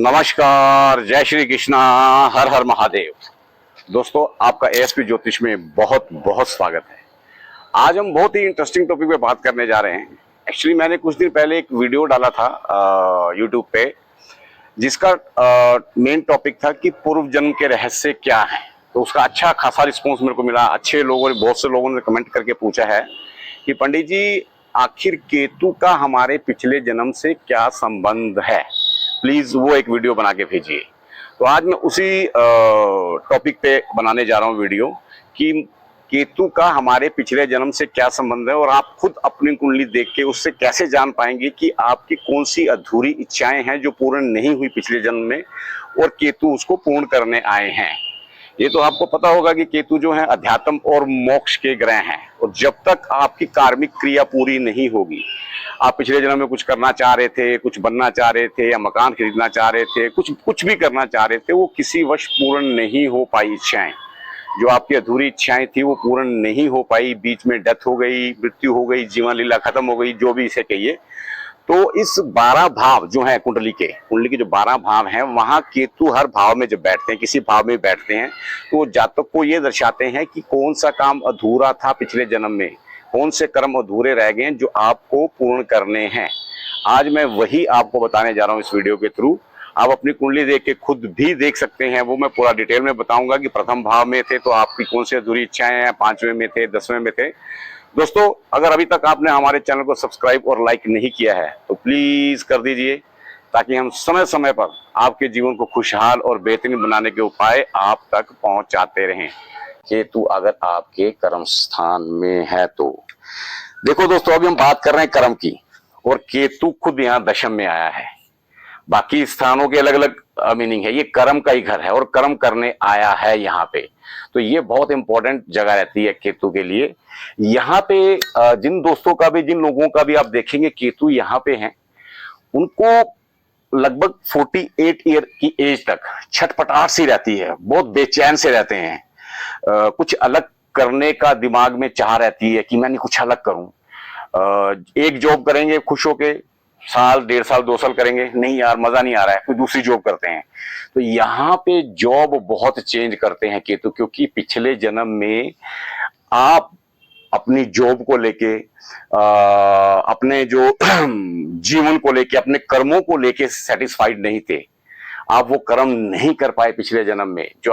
नमस्कार, जय श्री कृष्णा, हर हर महादेव। दोस्तों, आपका एएसपी ज्योतिष में बहुत बहुत स्वागत है। आज हम बहुत ही इंटरेस्टिंग टॉपिक पे बात करने जा रहे हैं। एक्चुअली मैंने कुछ दिन पहले एक वीडियो डाला था यूट्यूब पे, जिसका मेन टॉपिक था कि पूर्व जन्म के रहस्य क्या हैं। तो उसका अच्छा खासा रिस्पॉन्स मेरे को मिला। अच्छे लोगों ने, बहुत से लोगों ने कमेंट करके पूछा है कि पंडित जी, आखिर केतु का हमारे पिछले जन्म से क्या संबंध है, प्लीज वो एक वीडियो बना के भेजिए। तो आज मैं उसी टॉपिक पे बनाने जा रहा हूँ वीडियो कि केतु का हमारे पिछले जन्म से क्या संबंध है, और आप खुद अपनी कुंडली देख के उससे कैसे जान पाएंगे कि आपकी कौन सी अधूरी इच्छाएं हैं जो पूर्ण नहीं हुई पिछले जन्म में, और केतु उसको पूर्ण करने आए हैं। ये तो आपको पता होगा कि केतु जो है अध्यात्म और मोक्ष के ग्रह हैं, और जब तक आपकी कार्मिक क्रिया पूरी नहीं होगी, आप पिछले जन्म में कुछ करना चाह रहे थे, कुछ बनना चाह रहे थे, या मकान खरीदना चाह रहे थे, कुछ भी करना चाह रहे थे, वो किसी वश पूर्ण नहीं हो पाई। इच्छाएं जो आपकी अधूरी इच्छाएं थी वो पूर्ण नहीं हो पाई, बीच में डेथ हो गई, मृत्यु हो गई, जीवन लीला खत्म हो गई, जो भी इसे कहिए। तो इस 12 भाव जो है कुंडली के जो 12 भाव हैं, वहां केतु हर भाव में जब बैठते हैं, किसी भाव में बैठते हैं, तो जातक को ये दर्शाते हैं कि कौन सा काम अधूरा था पिछले जन्म में, कौन से कर्म अधूरे रह गए जो आपको पूर्ण करने हैं। आज मैं वही आपको बताने जा रहा हूं इस वीडियो के थ्रू। आप अपनी कुंडली देख के खुद भी देख सकते हैं, वो मैं पूरा डिटेल में बताऊंगा कि प्रथम भाव में थे तो आपकी कौन सी अधूरी इच्छाएं हैं, 5वें में थे, 10वें में थे। दोस्तों, अगर अभी तक आपने हमारे चैनल को सब्सक्राइब और लाइक नहीं किया है तो प्लीज कर दीजिए, ताकि हम समय समय पर आपके जीवन को खुशहाल और बेहतरीन बनाने के उपाय आप तक पहुंचाते रहें। केतु अगर आपके कर्म स्थान में है तो देखो दोस्तों, अभी हम बात कर रहे हैं कर्म की, और केतु खुद यहाँ दशम में आया है। बाकी स्थानों के अलग अलग मीनिंग है, ये कर्म का ही घर है और कर्म करने आया है यहाँ पे। तो ये बहुत इंपॉर्टेंट जगह रहती है केतु के लिए। यहाँ पे जिन दोस्तों का भी, जिन लोगों का भी आप देखेंगे केतु यहाँ पे हैं, उनको लगभग 48 ईयर की एज तक छटपटाहट सी रहती है, बहुत बेचैन से रहते हैं। कुछ अलग करने का दिमाग में चाह रहती है कि मैंने कुछ अलग करूं। एक जॉब करेंगे खुश होके, साल, 1.5 साल, 2 साल करेंगे, नहीं यार मजा नहीं आ रहा है, कोई दूसरी जॉब करते हैं। तो यहाँ पे जॉब बहुत चेंज करते हैं केतु, क्योंकि पिछले जन्म में आप अपनी जॉब को लेके, अपने जो जीवन को लेके, अपने कर्मों को लेके सेटिस्फाइड नहीं थे। आप वो कर्म नहीं कर पाए पिछले जन्म में जो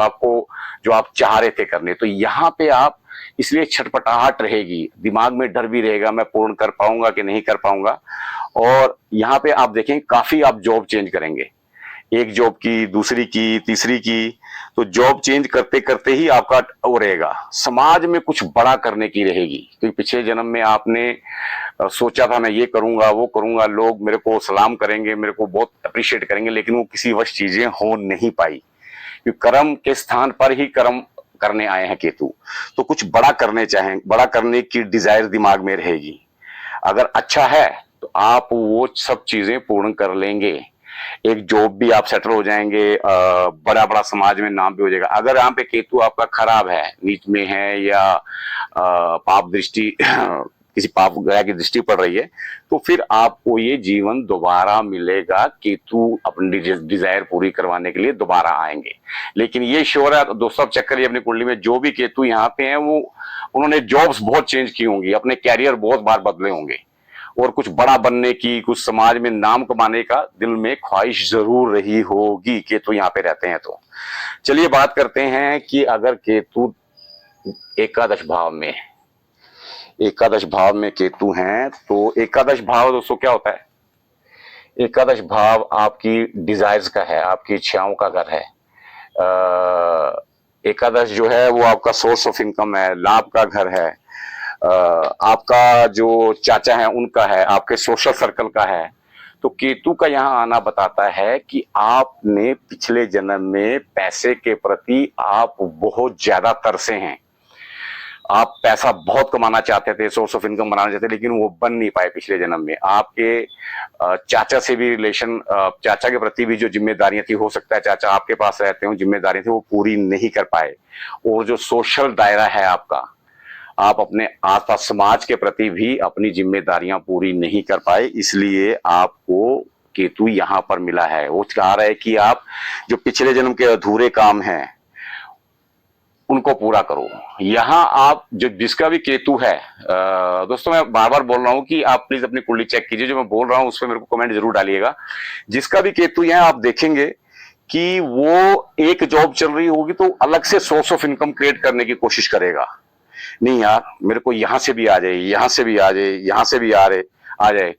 आप चाह रहे थे करने। तो यहाँ पे आप, इसलिए छटपटाहट रहेगी, दिमाग में डर भी रहेगा, मैं पूर्ण कर पाऊंगा कि नहीं कर पाऊंगा। और यहाँ पे आप देखें, काफी आप जॉब चेंज करेंगे, एक जॉब की, दूसरी की, तीसरी की। तो जॉब चेंज करते करते ही आपका वो रहेगा। समाज में कुछ बड़ा करने की रहेगी, क्योंकि पिछले जन्म में आपने सोचा था मैं ये करूंगा, वो करूंगा, लोग मेरे को सलाम करेंगे, मेरे को बहुत अप्रिशिएट करेंगे, लेकिन वो किसी वश चीजें हो नहीं पाई, क्योंकि कर्म के स्थान पर ही कर्म करने आए हैं केतु। तो कुछ बड़ा करने चाहें, बड़ा करने की डिजायर दिमाग में रहेगी। अगर अच्छा है तो आप वो सब चीजें पूर्ण कर लेंगे। एक जॉब भी आप सेटल हो जाएंगे, बड़ा बड़ा समाज में नाम भी हो जाएगा। अगर यहाँ पे केतु आपका खराब है, नीच में है, या पाप दृष्टि किसी पाप ग्रह की दृष्टि पड़ रही है, तो फिर आपको ये जीवन दोबारा मिलेगा। केतु अपनी डिजायर पूरी करवाने के लिए दोबारा आएंगे। लेकिन ये श्योर है दोस्तों, आप चेक करिए अपनी कुंडली में, जो भी केतु यहाँ पे हैं, वो उन्होंने जॉब्स बहुत चेंज की होंगी, अपने कैरियर बहुत बार बदले होंगे, और कुछ बड़ा बनने की, कुछ समाज में नाम कमाने का दिल में ख्वाहिश जरूर रही होगी केतु यहाँ पे रहते हैं। तो चलिए बात करते हैं कि अगर केतु एकादश भाव में, एकादश भाव में केतु हैं, तो एकादश भाव दोस्तों क्या होता है? एकादश भाव आपकी डिजायर्स का है, आपकी इच्छाओं का घर है। एकादश जो है वो आपका सोर्स ऑफ इनकम है, लाभ का घर है। आपका जो चाचा है उनका है, आपके सोशल सर्कल का है। तो केतु का यहाँ आना बताता है कि आपने पिछले जन्म में पैसे के प्रति आप बहुत ज्यादा तरसे हैं। आप पैसा बहुत कमाना चाहते थे, सोर्स ऑफ इनकम बनाना चाहते थे, लेकिन वो बन नहीं पाए पिछले जन्म में। आपके चाचा से भी रिलेशन, चाचा के प्रति भी जो जिम्मेदारियां थी, हो सकता है चाचा आपके पास रहते हो, जिम्मेदारियां थी वो पूरी नहीं कर पाए। और जो सोशल दायरा है आपका, आप अपने आसपास समाज के प्रति भी अपनी जिम्मेदारियां पूरी नहीं कर पाए, इसलिए आपको केतु यहाँ पर मिला है। वो चाह रहा है कि आप जो पिछले जन्म के अधूरे काम हैं उनको पूरा करो। यहाँ आप जो जिसका भी केतु है, दोस्तों मैं बार बार बोल रहा हूं कि आप प्लीज अपनी कुंडली चेक कीजिए, जो मैं बोल रहा हूं उस पर मेरे को कमेंट जरूर डालिएगा। जिसका भी केतु है आप देखेंगे कि वो एक जॉब चल रही होगी तो अलग से सोर्स ऑफ इनकम क्रिएट करने की कोशिश करेगा। नहीं यार, मेरे को यहां से भी आ जाए, यहां से भी आ जाए, यहां से भी आ जाए।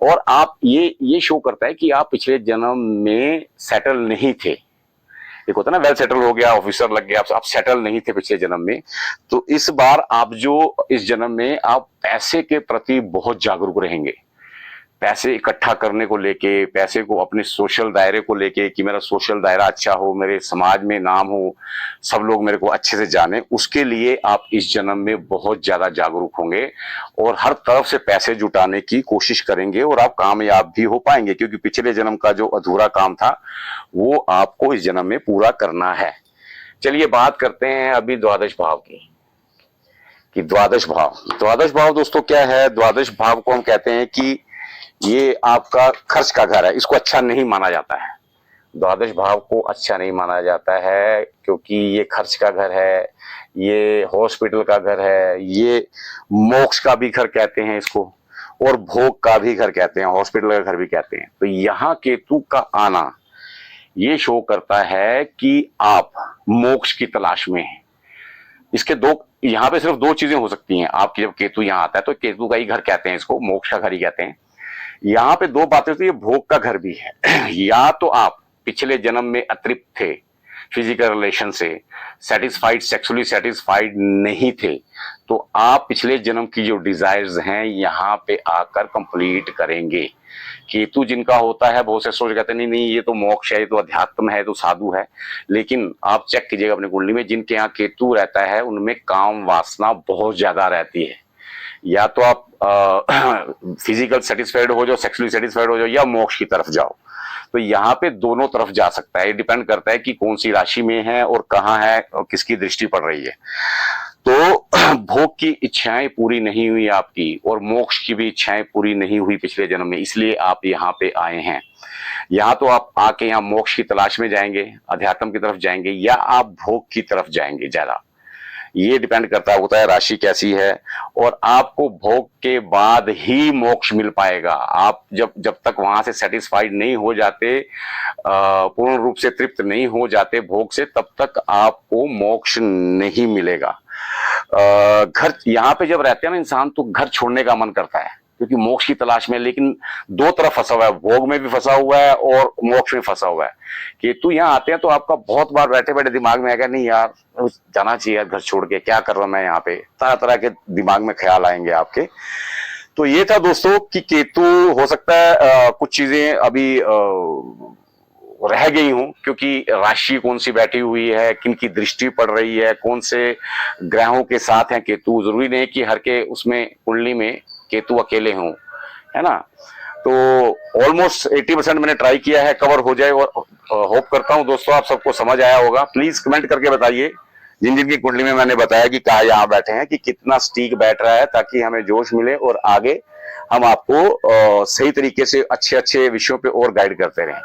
और आप ये शो करता है कि आप पिछले जन्म में सेटल नहीं थे। एक होता है ना, वेल सेटल हो गया, ऑफिसर लग गया, आप सेटल नहीं थे पिछले जन्म में। तो इस बार आप जो इस जन्म में आप पैसे के प्रति बहुत जागरूक रहेंगे। पैसे इकट्ठा करने को लेके, पैसे को अपने सोशल दायरे को लेके कि मेरा सोशल दायरा अच्छा हो, मेरे समाज में नाम हो, सब लोग मेरे को अच्छे से जाने, उसके लिए आप इस जन्म में बहुत ज्यादा जागरूक होंगे और हर तरफ से पैसे जुटाने की कोशिश करेंगे और आप कामयाब भी हो पाएंगे, क्योंकि पिछले जन्म का जो अधूरा काम था वो आपको इस जन्म में पूरा करना है। चलिए बात करते हैं अभी द्वादश भाव की, कि द्वादश भाव दोस्तों क्या है। द्वादश भाव को हम कहते हैं कि ये आपका खर्च का घर है, इसको अच्छा नहीं माना जाता है। द्वादश भाव को अच्छा नहीं माना जाता है क्योंकि ये खर्च का घर है, ये हॉस्पिटल का घर है, ये मोक्ष का भी घर कहते हैं इसको, और भोग का भी घर कहते हैं, हॉस्पिटल का घर भी कहते हैं। तो यहाँ केतु का आना ये शो करता है कि आप मोक्ष की तलाश में हैं। इसके दो, यहाँ पे सिर्फ दो चीजें हो सकती हैं आपकी। जब केतु यहाँ आता है तो केतु का ही घर कहते हैं इसको, मोक्ष का घर ही कहते हैं। यहाँ पे दो बातें होती है, भोग का घर भी है। या तो आप पिछले जन्म में अतृप्त थे, फिजिकल रिलेशन से सेटिस्फाइड, सेक्सुअली सेटिस्फाइड नहीं थे, तो आप पिछले जन्म की जो डिजायर्स हैं यहाँ पे आकर कंप्लीट करेंगे। केतु जिनका होता है बहुत से सोच कहते हैं नहीं नहीं ये तो मोक्ष है, ये तो अध्यात्म है, ये तो साधु है। लेकिन आप चेक कीजिएगा अपनी कुंडली में, जिनके यहाँ केतु रहता है उनमें काम वासना बहुत ज्यादा रहती है। या तो आप फिजिकल सेटिस्फाइड हो जाओ, सेक्सुअली सेटिस्फाइड हो जाओ, या मोक्ष की तरफ जाओ। तो यहाँ पे दोनों तरफ जा सकता है, डिपेंड करता है कि कौन सी राशि में है और कहाँ है और किसकी दृष्टि पड़ रही है। तो भोग की इच्छाएं पूरी नहीं हुई आपकी और मोक्ष की भी इच्छाएं पूरी नहीं हुई पिछले जन्म में, इसलिए आप यहाँ पे आए हैं। यहाँ तो आप आके यहाँ मोक्ष की तलाश में जाएंगे, अध्यात्म की तरफ जाएंगे, या आप भोग की तरफ जाएंगे ज्यादा। ये डिपेंड करता होता है राशि कैसी है, और आपको भोग के बाद ही मोक्ष मिल पाएगा। आप जब तक वहां से सेटिस्फाइड नहीं हो जाते, पूर्ण रूप से तृप्त नहीं हो जाते भोग से, तब तक आपको मोक्ष नहीं मिलेगा। घर यहाँ पे जब रहते हैं ना इंसान, तो घर छोड़ने का मन करता है क्योंकि मोक्ष की तलाश में, लेकिन दो तरफ फंसा हुआ है, भोग में भी फंसा हुआ है और मोक्ष में फंसा हुआ है। केतु यहाँ आते हैं तो आपका बहुत बार बैठे बैठे दिमाग में आएगा नहीं यार जाना चाहिए घर छोड़ के, क्या कर रहा हूं मैं यहाँ पे, तरह तरह के दिमाग में ख्याल आएंगे आपके। तो ये था दोस्तों कि केतु हो सकता है कुछ चीजें अभी रह गई हूं, क्योंकि राशि कौन सी बैठी हुई है, किन की दृष्टि पड़ रही है, कौन से ग्रहों के साथ है केतु। जरूरी नहीं कि हर के उसमें कुंडली में केतु अकेले हों, है ना। तो ऑलमोस्ट 80% मैंने ट्राई किया है कवर हो जाए, और होप करता हूं दोस्तों आप सबको समझ आया होगा। प्लीज कमेंट करके बताइए जिन जिन की कुंडली में मैंने बताया कि कहा यहाँ बैठे हैं, कि कितना स्टीक बैठ रहा है, ताकि हमें जोश मिले और आगे हम आपको सही तरीके से अच्छे अच्छे विषयों पे और गाइड करते रहें।